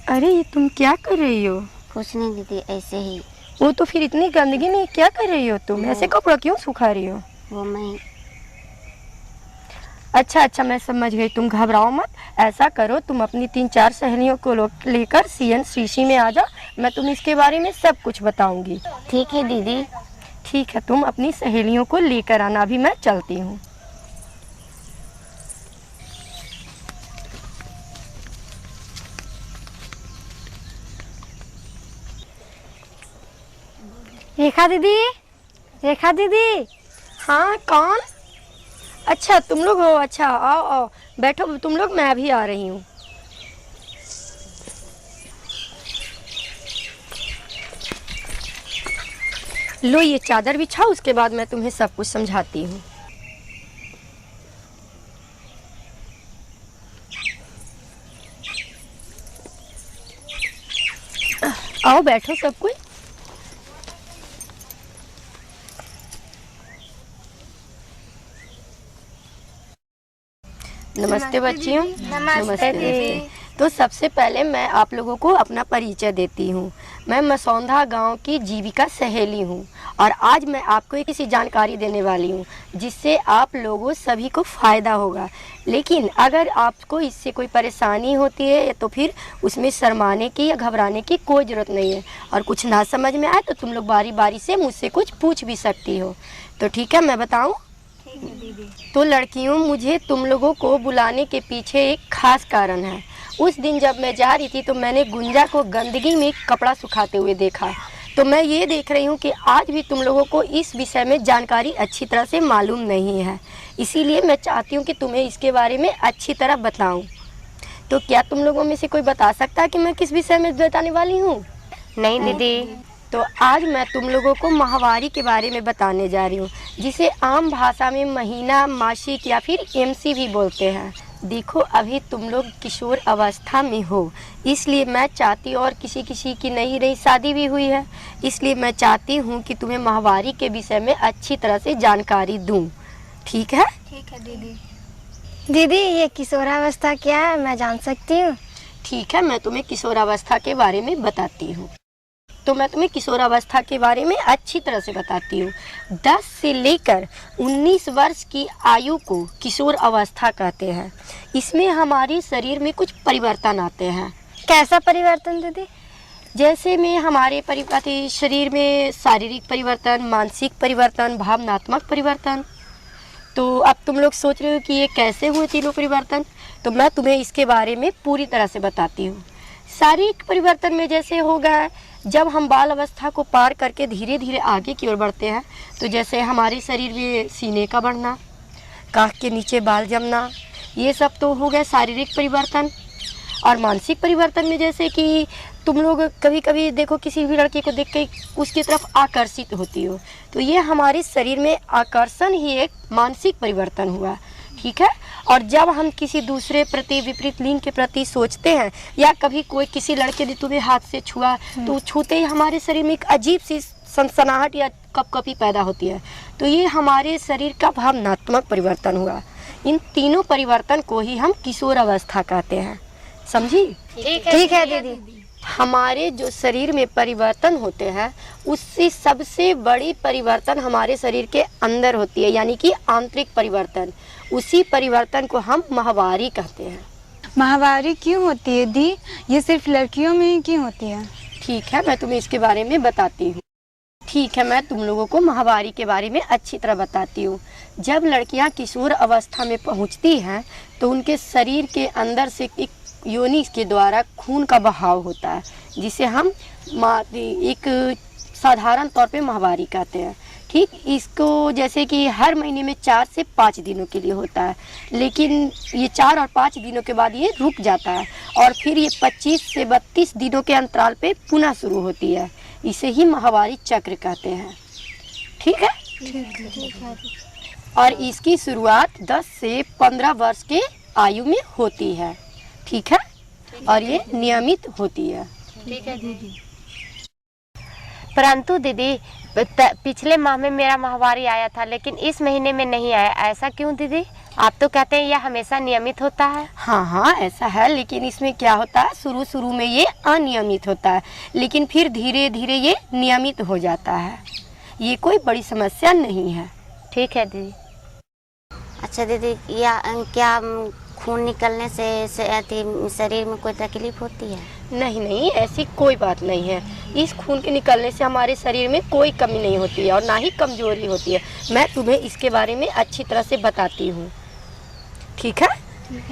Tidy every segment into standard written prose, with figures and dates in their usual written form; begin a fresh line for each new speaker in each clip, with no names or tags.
अरे ये तुम क्या कर रही हो?
कुछ नहीं दीदी, ऐसे ही।
वो तो फिर इतनी गंदगी नहीं, क्या कर रही हो तुम? ऐसे कपड़ा क्यों सुखा रही हो?
वो मैं
अच्छा मैं समझ गई, तुम घबराओ मत। ऐसा करो, तुम अपनी 3-4 सहेलियों को लेकर CNCC में आ जाओ, मैं तुम्हें इसके बारे में सब कुछ बताऊंगी।
ठीक है दीदी।
ठीक है, तुम अपनी सहेलियों को लेकर आना, अभी मैं चलती हूँ।
रेखा दीदी, रेखा दीदी।
हाँ कौन? अच्छा तुम लोग हो, अच्छा आओ आओ बैठो तुम लोग, मैं अभी आ रही हूँ। लो ये चादर बिछाओ, उसके बाद मैं तुम्हें सब कुछ समझाती हूँ। आओ बैठो सब कोई। नमस्ते बच्चियों।
नमस्ते दीदी।
तो सबसे पहले मैं आप लोगों को अपना परिचय देती हूँ। मैं मसौंधा गांव की जीविका सहेली हूँ और आज मैं आपको एक ऐसी जानकारी देने वाली हूँ जिससे आप लोगों सभी को फ़ायदा होगा। लेकिन अगर आपको इससे कोई परेशानी होती है तो फिर उसमें शर्माने की या घबराने की कोई ज़रूरत नहीं है, और कुछ ना समझ में आए तो तुम लोग बारी बारी से मुझसे कुछ पूछ भी सकती हो। तो ठीक है, मैं बताऊँ? तो लड़कियों, मुझे तुम लोगों को बुलाने के पीछे एक खास कारण है। उस दिन जब मैं जा रही थी तो मैंने गुंजा को गंदगी में कपड़ा सुखाते हुए देखा। तो मैं ये देख रही हूँ कि आज भी तुम लोगों को इस विषय में जानकारी अच्छी तरह से मालूम नहीं है, इसीलिए मैं चाहती हूँ कि तुम्हें इसके बारे में अच्छी तरह बताऊँ। तो क्या तुम लोगों में से कोई बता सकता है कि मैं किस विषय में बताने वाली हूँ?
नहीं दीदी।
तो आज मैं तुम लोगों को माहवारी के बारे में बताने जा रही हूँ, जिसे आम भाषा में महीना, मासिक या फिर MC भी बोलते हैं। देखो, अभी तुम लोग किशोर अवस्था में हो, इसलिए मैं चाहती हूँ, और किसी की नई नई शादी भी हुई है, इसलिए मैं चाहती हूँ कि तुम्हें माहवारी के विषय में अच्छी तरह से जानकारी दूँ। ठीक है?
ठीक है दीदी। दीदी ये किशोरावस्था क्या है, मैं जान सकती हूँ?
ठीक है, मैं तुम्हें किशोरावस्था के बारे में बताती हूँ। तो मैं तुम्हें किशोरावस्था के बारे में अच्छी तरह से बताती हूँ। 10 से लेकर 19 वर्ष की आयु को किशोर अवस्था कहते हैं। इसमें हमारे शरीर में कुछ परिवर्तन आते हैं।
कैसा परिवर्तन दीदी?
जैसे में हमारे शरीर में शारीरिक परिवर्तन, मानसिक परिवर्तन, भावनात्मक परिवर्तन। तो अब तुम लोग सोच रहे हो कि ये कैसे हुए तीनों परिवर्तन, तो मैं तुम्हें इसके बारे में पूरी तरह से बताती हूँ। शारीरिक परिवर्तन में जैसे होगा, जब हम बाल अवस्था को पार करके धीरे धीरे आगे की ओर बढ़ते हैं, तो जैसे हमारे शरीर में सीने का बढ़ना, काख के नीचे बाल जमना, ये सब तो हो गए शारीरिक परिवर्तन। और मानसिक परिवर्तन में जैसे कि तुम लोग कभी कभी देखो, किसी भी लड़के को देख के उसकी तरफ आकर्षित होती हो, तो ये हमारे शरीर में आकर्षण ही एक मानसिक परिवर्तन हुआ। ठीक है? और जब हम किसी दूसरे प्रति, विपरीत लिंग के प्रति सोचते हैं, या कभी कोई किसी लड़के ने तुम्हें हाथ से छुआ, तो छूते ही हमारे शरीर में एक अजीब सी सनसनाहट या कपकपी पैदा होती है, तो ये हमारे शरीर का भावनात्मक परिवर्तन हुआ। इन तीनों परिवर्तन को ही हम किशोर अवस्था कहते हैं। समझी?
ठीक है दीदी।
हमारे जो शरीर में परिवर्तन होते हैं, उससे सबसे बड़ी परिवर्तन हमारे शरीर के अंदर होती है, यानी कि आंतरिक परिवर्तन। उसी परिवर्तन को हम माहवारी कहते हैं।
माहवारी क्यों होती है दी? ये सिर्फ लड़कियों में ही क्यों होती है?
ठीक है, मैं तुम्हें इसके बारे में बताती हूँ। ठीक है, मैं तुम लोगों को माहवारी के बारे में अच्छी तरह बताती हूँ। जब लड़कियाँ किशोर अवस्था में पहुँचती हैं, तो उनके शरीर के अंदर से एक योनि के द्वारा खून का बहाव होता है, जिसे हम एक साधारण तौर पे माहवारी कहते हैं। ठीक, इसको जैसे कि हर महीने में 4 से 5 दिनों के लिए होता है, लेकिन ये 4 और 5 दिनों के बाद ये रुक जाता है, और फिर ये 25 से 32 दिनों के अंतराल पे पुनः शुरू होती है। इसे ही माहवारी चक्र कहते हैं। ठीक है?
ठीक है।
और इसकी शुरुआत 10 से 15 वर्ष के आयु में होती है। ठीक है? और ये नियमित होती है।
ठीक है दीदी।
परंतु दीदी, पिछले माह में मेरा माहवारी आया था, लेकिन इस महीने में नहीं आया। ऐसा क्यों दीदी? आप तो कहते हैं यह हमेशा नियमित होता है।
हाँ हाँ ऐसा है, लेकिन इसमें क्या होता है, शुरू शुरू में ये अनियमित होता है, लेकिन फिर धीरे धीरे ये नियमित हो जाता है। ये कोई बड़ी समस्या नहीं है।
ठीक है दीदी। अच्छा दीदी, या क्या खून निकलने से शरीर में कोई तकलीफ होती है?
नहीं नहीं, ऐसी कोई बात नहीं है। इस खून के निकलने से हमारे शरीर में कोई कमी नहीं होती है और ना ही कमजोरी होती है। मैं तुम्हें इसके बारे में अच्छी तरह से बताती हूँ, ठीक है?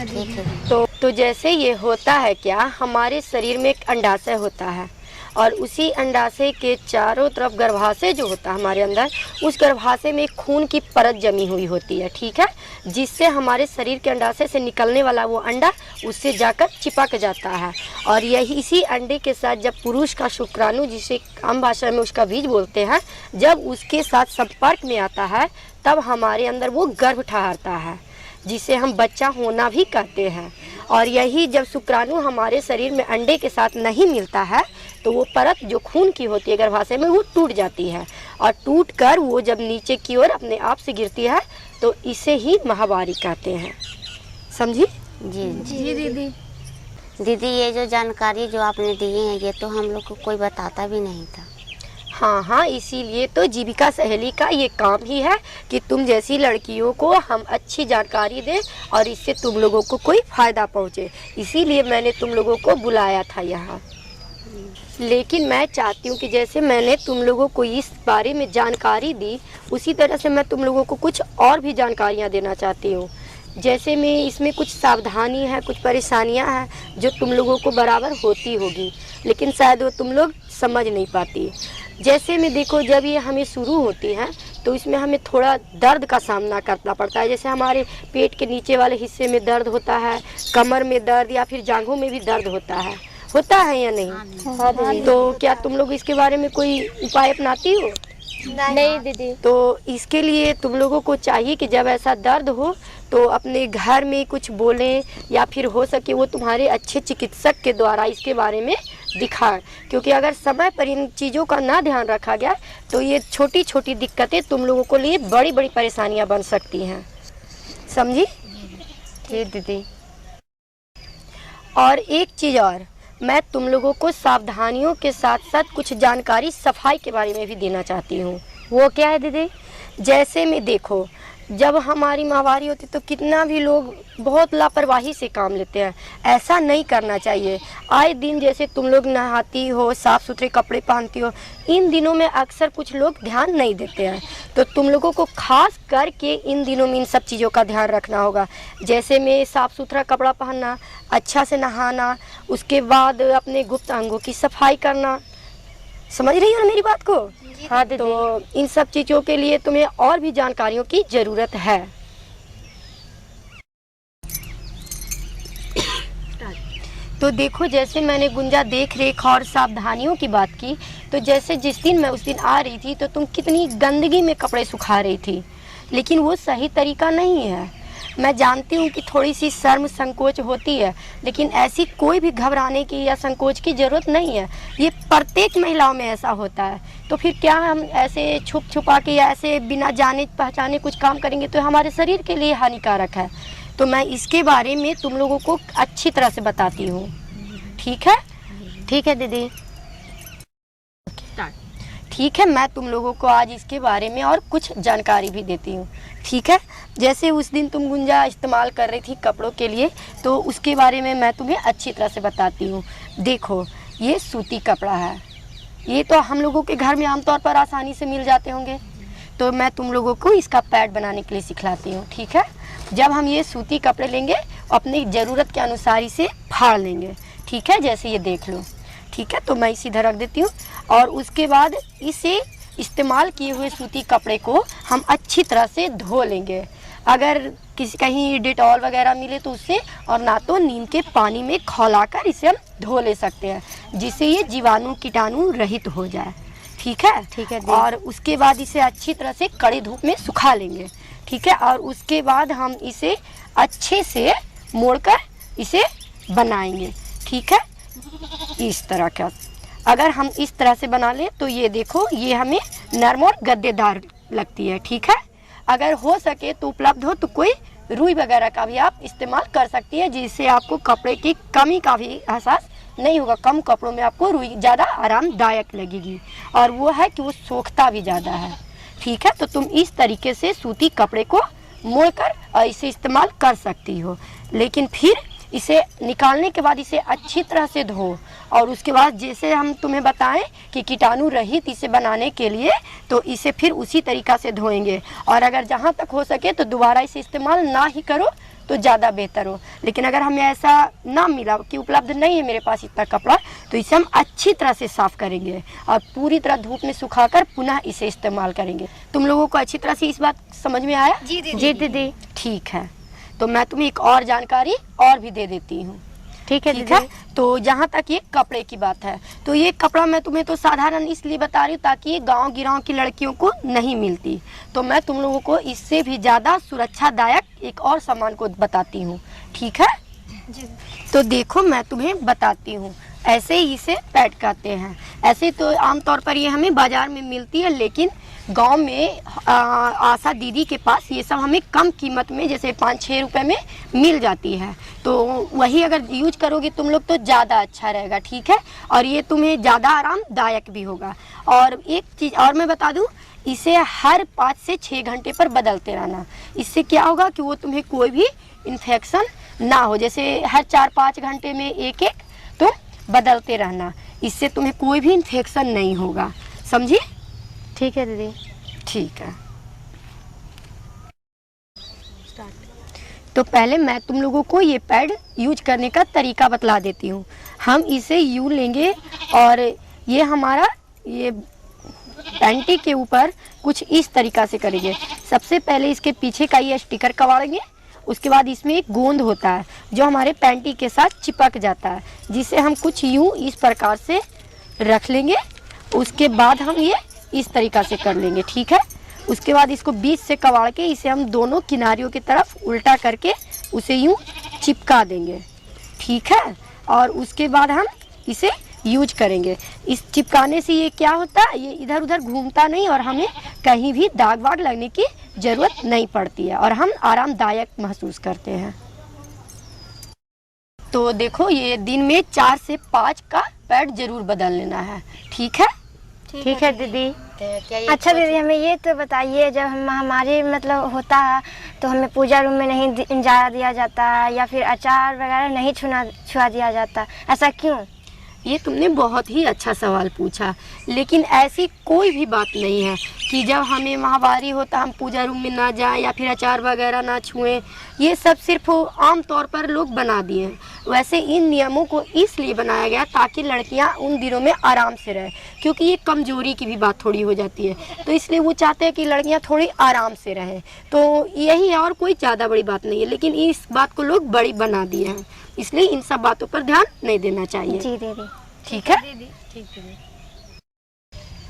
ठीक है।
तो जैसे ये होता है क्या, हमारे शरीर में एक अंडाशय होता है और उसी अंडाशय के चारों तरफ गर्भाशय जो होता है हमारे अंदर, उस गर्भाशय में एक खून की परत जमी हुई होती है, ठीक है? जिससे हमारे शरीर के अंडाशय से निकलने वाला वो अंडा उससे जाकर चिपक जाता है और यही इसी अंडे के साथ जब पुरुष का शुक्राणु, जिसे आम भाषा में उसका बीज बोलते हैं, जब उसके साथ संपर्क में आता है तब हमारे अंदर वो गर्भ ठहरता है, जिसे हम बच्चा होना भी कहते हैं। और यही जब शुक्राणु हमारे शरीर में अंडे के साथ नहीं मिलता है तो वो परत जो खून की होती है गर्भाशय में, वो टूट जाती है और टूट कर वो जब नीचे की ओर अपने आप से गिरती है तो इसे ही माहवारी कहते हैं। समझी?
जी
जी दीदी।
दीदी, ये जो जानकारी जो आपने दी है ये तो हम लोग को कोई बताता भी नहीं था।
हाँ हाँ, इसीलिए तो जीविका सहेली का ये काम ही है कि तुम जैसी लड़कियों को हम अच्छी जानकारी दें और इससे तुम लोगों को कोई फ़ायदा पहुँचे। इसीलिए मैंने तुम लोगों को बुलाया था यहाँ। लेकिन मैं चाहती हूँ कि जैसे मैंने तुम लोगों को इस बारे में जानकारी दी, उसी तरह से मैं तुम लोगों को कुछ और भी जानकारियाँ देना चाहती हूँ। जैसे में इसमें कुछ सावधानी है, कुछ परेशानियाँ हैं जो तुम लोगों को बराबर होती होगी, लेकिन शायद वो तुम लोग समझ नहीं पाती। जैसे में देखो, जब ये हमें शुरू होती है तो इसमें हमें थोड़ा दर्द का सामना करना पड़ता है। जैसे हमारे पेट के नीचे वाले हिस्से में दर्द होता है, कमर में दर्द या फिर जांघों में भी दर्द होता है या नहीं? हाँ। तो क्या तुम लोग इसके बारे में कोई उपाय अपनाती हो?
नहीं दीदी।
तो इसके लिए तुम लोगों को चाहिए कि जब ऐसा दर्द हो तो अपने घर में कुछ बोलें या फिर हो सके वो तुम्हारे अच्छे चिकित्सक के द्वारा इसके बारे में दिखाएं, क्योंकि अगर समय पर इन चीज़ों का ना ध्यान रखा गया तो ये छोटी छोटी दिक्कतें तुम लोगों को लिए बड़ी बड़ी परेशानियां बन सकती हैं। समझी?
जी दीदी।
और एक चीज़ और, मैं तुम लोगों को सावधानियों के साथ साथ कुछ जानकारी सफाई के बारे में भी देना चाहती हूँ।
वो क्या है दीदी?
जैसे में देखो, जब हमारी माहवारी होती तो कितना भी लोग बहुत लापरवाही से काम लेते हैं। ऐसा नहीं करना चाहिए। आए दिन जैसे तुम लोग नहाती हो, साफ़ सुथरे कपड़े पहनती हो, इन दिनों में अक्सर कुछ लोग ध्यान नहीं देते हैं। तो तुम लोगों को खास करके इन दिनों में इन सब चीज़ों का ध्यान रखना होगा। जैसे में साफ़ सुथरा कपड़ा पहनना, अच्छा से नहाना, उसके बाद अपने गुप्त अंगों की सफाई करना। समझ रही हो ना मेरी बात को?
हाँ दीदी।
तो इन सब चीज़ों के लिए तुम्हें और भी जानकारियों की ज़रूरत है। तो देखो, जैसे मैंने गुंजा देख रेख और सावधानियों की बात की, तो जैसे जिस दिन मैं उस दिन आ रही थी तो तुम कितनी गंदगी में कपड़े सुखा रही थी, लेकिन वो सही तरीका नहीं है। मैं जानती हूँ कि थोड़ी सी शर्म संकोच होती है, लेकिन ऐसी कोई भी घबराने की या संकोच की ज़रूरत नहीं है। ये प्रत्येक महिलाओं में ऐसा होता है। तो फिर क्या हम ऐसे छुप छुपा के या ऐसे बिना जाने पहचाने कुछ काम करेंगे तो हमारे शरीर के लिए हानिकारक है। तो मैं इसके बारे में तुम लोगों को अच्छी तरह से बताती हूँ, ठीक है?
ठीक है दीदी।
ठीक है, मैं तुम लोगों को आज इसके बारे में और कुछ जानकारी भी देती हूँ, ठीक है? जैसे उस दिन तुम गुंजा इस्तेमाल कर रही थी कपड़ों के लिए, तो उसके बारे में मैं तुम्हें अच्छी तरह से बताती हूँ। देखो, ये सूती कपड़ा है। ये तो हम लोगों के घर में आमतौर पर आसानी से मिल जाते होंगे। तो मैं तुम लोगों को इसका पैड बनाने के लिए सिखलाती हूँ, ठीक है? जब हम ये सूती कपड़े लेंगे, अपनी ज़रूरत के अनुसार इसे फाड़ लेंगे, ठीक है? जैसे ये देख लो, ठीक है? तो मैं इसे इधर रख देती हूँ और उसके बाद इसे इस्तेमाल किए हुए सूती कपड़े को हम अच्छी तरह से धो लेंगे। अगर कहीं डेटॉल वगैरह मिले तो उससे, और ना तो नीम के पानी में खौलाकर इसे हम धो ले सकते हैं, जिससे ये जीवाणु कीटाणु रहित हो जाए, ठीक है?
ठीक है।
और उसके बाद इसे अच्छी तरह से कड़ी धूप में सुखा लेंगे, ठीक है? और उसके बाद हम इसे अच्छे से मोड़कर इसे बनाएंगे, ठीक है? इस तरह का। अगर हम इस तरह से बना लें तो ये देखो, ये हमें नरम और गद्देदार लगती है। ठीक है, अगर हो सके तो उपलब्ध हो तो कोई रुई वगैरह का भी आप इस्तेमाल कर सकती है, जिससे आपको कपड़े की कमी का भी एहसास नहीं होगा। कम कपड़ों में आपको रुई ज़्यादा आरामदायक लगेगी, और वो है कि वो सोखता भी ज़्यादा है। ठीक है, तो तुम इस तरीके से सूती कपड़े को मोड़कर इसे इस्तेमाल कर सकती हो। लेकिन फिर इसे निकालने के बाद इसे अच्छी तरह से धो, और उसके बाद जैसे हम तुम्हें बताएं कि कीटाणु रहित इसे बनाने के लिए, तो इसे फिर उसी तरीक़ा से धोएंगे। और अगर जहाँ तक हो सके तो दोबारा इसे इस्तेमाल ना ही करो तो ज़्यादा बेहतर हो। लेकिन अगर हमें ऐसा ना मिला कि उपलब्ध नहीं है मेरे पास इतना कपड़ा, तो इसे हम अच्छी तरह से साफ़ करेंगे और पूरी तरह धूप में सुखाकर पुनः इसे इस्तेमाल करेंगे। तुम लोगों को अच्छी तरह से इस बात समझ में आया?
जी
दीदी।
ठीक है, तो मैं तुम्हें एक और जानकारी और भी दे देती हूँ।
ठीक है
ठीक
दीदी।
है, तो जहाँ तक ये कपड़े की बात है, तो ये कपड़ा मैं तुम्हें तो साधारण इसलिए बता रही हूँ ताकि ये गांव गिराव की लड़कियों को नहीं मिलती। तो मैं तुम लोगों को इससे भी ज़्यादा सुरक्षादायक एक और सामान को बताती हूँ। ठीक है
जी।
तो देखो, मैं तुम्हें बताती हूँ। ऐसे ही इसे पैड कहते हैं। ऐसे तो आमतौर पर ये हमें बाज़ार में मिलती है, लेकिन गांव में आशा दीदी के पास ये सब हमें कम कीमत में, जैसे 5-6 रुपए में मिल जाती है। तो वही अगर यूज करोगे तुम लोग तो ज़्यादा अच्छा रहेगा। ठीक है, और ये तुम्हें ज़्यादा आरामदायक भी होगा। और एक चीज़ और मैं बता दूं, इसे हर 5 से 6 घंटे पर बदलते रहना। इससे क्या होगा कि वो तुम्हें कोई भी इन्फेक्शन ना हो। जैसे हर 4-5 घंटे में एक तुम बदलते रहना, इससे तुम्हें कोई भी इन्फेक्शन नहीं होगा। समझी?
ठीक है दीदी।
ठीक है, तो पहले मैं तुम लोगों को ये पैड यूज करने का तरीका बतला देती हूँ। हम इसे यूँ लेंगे और ये हमारा ये पैंटी के ऊपर कुछ इस तरीका से करेंगे। सबसे पहले इसके पीछे का ये स्टिकर कवाड़ेंगे। उसके बाद इसमें एक गोंद होता है जो हमारे पैंटी के साथ चिपक जाता है, जिसे हम कुछ यूँ इस प्रकार से रख लेंगे। उसके बाद हम ये इस तरीका से कर लेंगे। ठीक है, उसके बाद इसको बीच से कवाड़ के इसे हम दोनों किनारियों की तरफ उल्टा करके उसे यूं चिपका देंगे। ठीक है, और उसके बाद हम इसे यूज करेंगे। इस चिपकाने से ये क्या होता है, ये इधर उधर घूमता नहीं और हमें कहीं भी दाग वाग लगने की ज़रूरत नहीं पड़ती है, और हम आरामदायक महसूस करते हैं। तो देखो, ये दिन में 4 से 5 का पैड जरूर बदल लेना है। ठीक है?
ठीक है दीदी।
अच्छा दीदी, हमें ये तो बताइए, जब हम हमारे मतलब होता है तो हमें पूजा रूम में नहीं जा दिया जाता, या फिर अचार वगैरह नहीं छुआ दिया जाता, ऐसा क्यों?
ये तुमने बहुत ही अच्छा सवाल पूछा। लेकिन ऐसी कोई भी बात नहीं है कि जब हमें माहवारी होता हम पूजा रूम में ना जाएं या फिर अचार वगैरह ना छुएं। ये सब सिर्फ आम तौर पर लोग बना दिए हैं। वैसे इन नियमों को इसलिए बनाया गया ताकि लड़कियां उन दिनों में आराम से रहें, क्योंकि ये कमजोरी की भी बात थोड़ी हो जाती है। तो इसलिए वो चाहते हैं कि लड़कियां थोड़ी आराम से रहें। तो यही है, और कोई ज़्यादा बड़ी बात नहीं है। लेकिन इस बात को लोग बड़ी बना दिए हैं, इसलिए इन सब बातों पर ध्यान नहीं देना चाहिए।
जी दीदी।
ठीक है?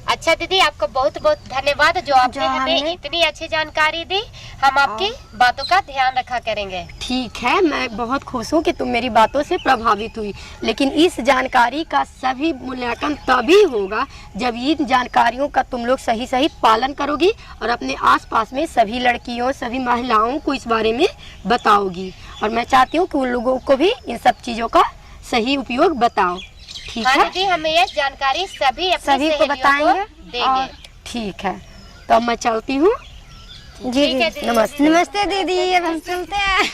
अच्छा दीदी, आपका बहुत बहुत धन्यवाद जो आपने हमें इतनी अच्छी जानकारी दी। हम आपकी बातों का ध्यान रखा करेंगे।
ठीक है, मैं बहुत खुश हूँ कि तुम मेरी बातों से प्रभावित हुई। लेकिन इस जानकारी का सभी मूल्यांकन तभी होगा जब इन जानकारियों का तुम लोग सही सही पालन करोगी और अपने आसपास में सभी लड़कियों, सभी महिलाओं को इस बारे में बताओगी। और मैं चाहती हूँ कि उन लोगों को भी इन सब चीज़ों का सही उपयोग बताओ। ठीक
हाँ
है?
दीदी, हमें ये जानकारी सभी
को बताएंगे।
देंगे।
ठीक है, तो अब मैं चलती हूँ।
जी
ठीक है दीदी।
नमस्ते।
नमस्ते दीदी, अब हम चलते हैं।